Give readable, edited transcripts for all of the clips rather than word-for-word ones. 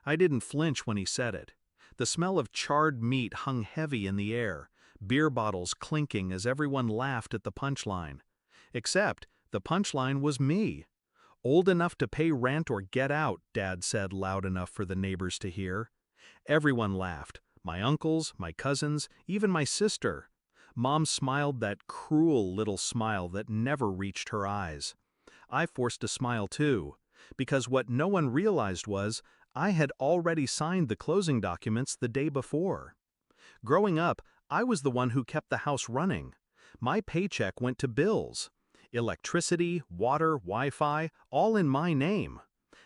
I didn't flinch when he said it. The smell of charred meat hung heavy in the air, beer bottles clinking as everyone laughed at the punchline. Except, the punchline was me. Old enough to pay rent or get out, Dad said loud enough for the neighbors to hear. Everyone laughed. My uncles, my cousins, even my sister. Mom smiled that cruel little smile that never reached her eyes. I forced a smile too, because what no one realized was I had already signed the closing documents the day before. Growing up, I was the one who kept the house running. My paycheck went to bills. Electricity, water, Wi-Fi, all in my name.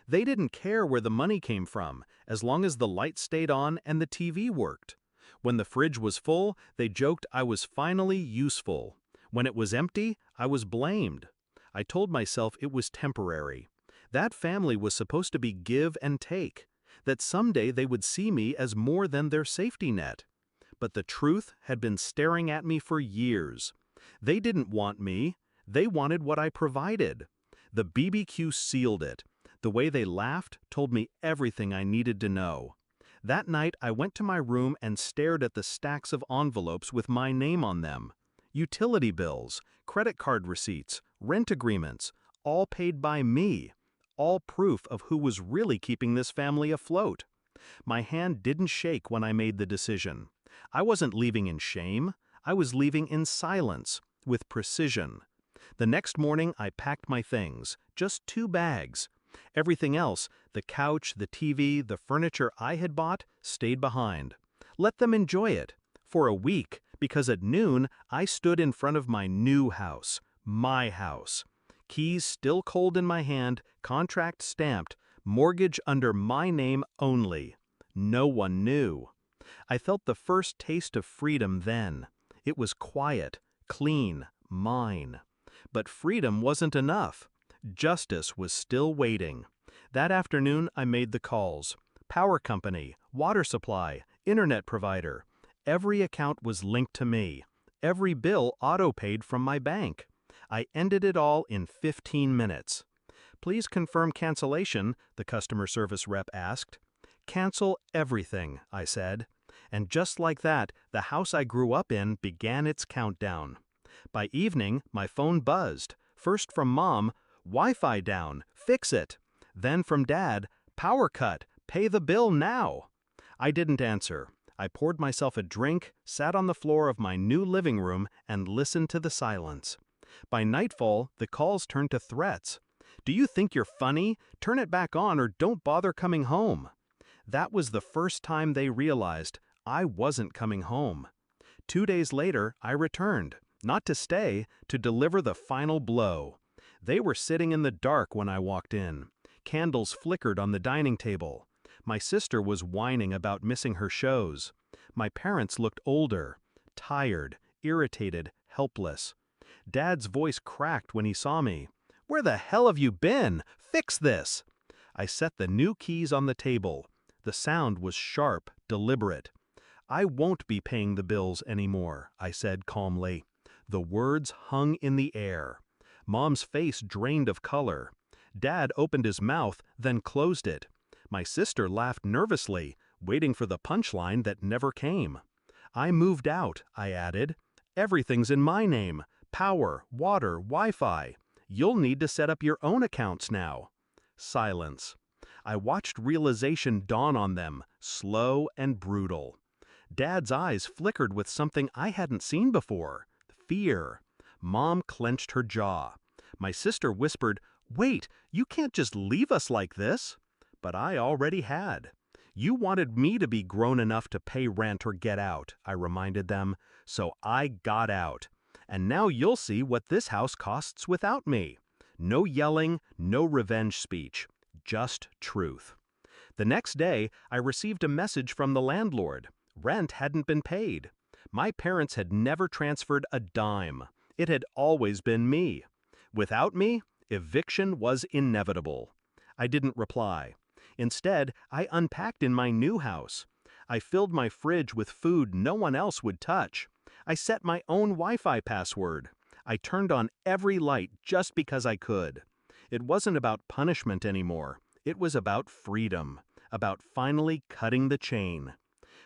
They didn't care where the money came from, as long as the lights stayed on and the TV worked. When the fridge was full, they joked I was finally useful. When it was empty, I was blamed. I told myself it was temporary. That family was supposed to be give and take, that someday they would see me as more than their safety net. But the truth had been staring at me for years. They didn't want me. They wanted what I provided. The BBQ sealed it. The way they laughed told me everything I needed to know. That night, I went to my room and stared at the stacks of envelopes with my name on them. Utility bills, credit card receipts, rent agreements, all paid by me. All proof of who was really keeping this family afloat. My hand didn't shake when I made the decision. I wasn't leaving in shame. I was leaving in silence, with precision. The next morning, I packed my things, just 2 bags. Everything else, the couch, the TV, the furniture I had bought, stayed behind. Let them enjoy it. For a week, because at noon, I stood in front of my new house, my house. Keys still cold in my hand, contract stamped, mortgage under my name only. No one knew. I felt the first taste of freedom then. It was quiet, clean, mine. But freedom wasn't enough. Justice was still waiting. That afternoon, I made the calls. Power company, water supply, internet provider. Every account was linked to me. Every bill auto-paid from my bank. I ended it all in 15 minutes. Please confirm cancellation, the customer service rep asked. Cancel everything, I said. And just like that, the house I grew up in began its countdown. By evening, my phone buzzed. First from Mom, Wi-Fi down, fix it. Then from Dad, power cut, pay the bill now. I didn't answer. I poured myself a drink, sat on the floor of my new living room, and listened to the silence. By nightfall, the calls turned to threats. Do you think you're funny? Turn it back on or don't bother coming home. That was the first time they realized I wasn't coming home. 2 days later, I returned, not to stay, to deliver the final blow. They were sitting in the dark when I walked in. Candles flickered on the dining table. My sister was whining about missing her shows. My parents looked older, tired, irritated, helpless. Dad's voice cracked when he saw me. "Where the hell have you been? Fix this!" I set the new keys on the table. The sound was sharp, deliberate. "I won't be paying the bills anymore," I said calmly. The words hung in the air. Mom's face drained of color. Dad opened his mouth, then closed it. My sister laughed nervously, waiting for the punchline that never came. "I moved out," I added. "Everything's in my name. Power, water, Wi-Fi. You'll need to set up your own accounts now." Silence. I watched realization dawn on them, slow and brutal. Dad's eyes flickered with something I hadn't seen before. Fear. Mom clenched her jaw. My sister whispered, "Wait, you can't just leave us like this." But I already had. "You wanted me to be grown enough to pay rent or get out," I reminded them, "so I got out. And now you'll see what this house costs without me. No yelling, no revenge speech, just truth." The next day, I received a message from the landlord. Rent hadn't been paid. My parents had never transferred a dime. It had always been me. Without me, eviction was inevitable. I didn't reply. Instead, I unpacked in my new house. I filled my fridge with food no one else would touch. I set my own Wi-Fi password. I turned on every light just because I could. It wasn't about punishment anymore. It was about freedom. about finally cutting the chain.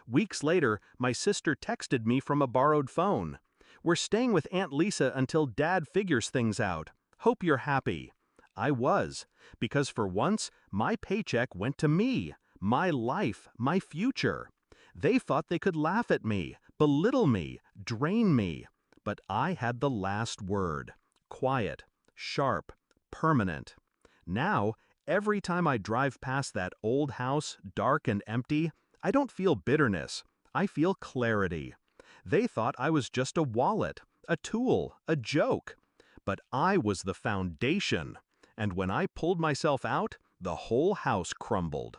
Weeks later, my sister texted me from a borrowed phone. "We're staying with Aunt Lisa until Dad figures things out. Hope you're happy." I was, because for once, my paycheck went to me, my life, my future. They thought they could laugh at me, belittle me, drain me. But I had the last word. Quiet, sharp, permanent. Now, every time I drive past that old house, dark and empty, I don't feel bitterness. I feel clarity. They thought I was just a wallet, a tool, a joke. But I was the foundation. And when I pulled myself out, the whole house crumbled.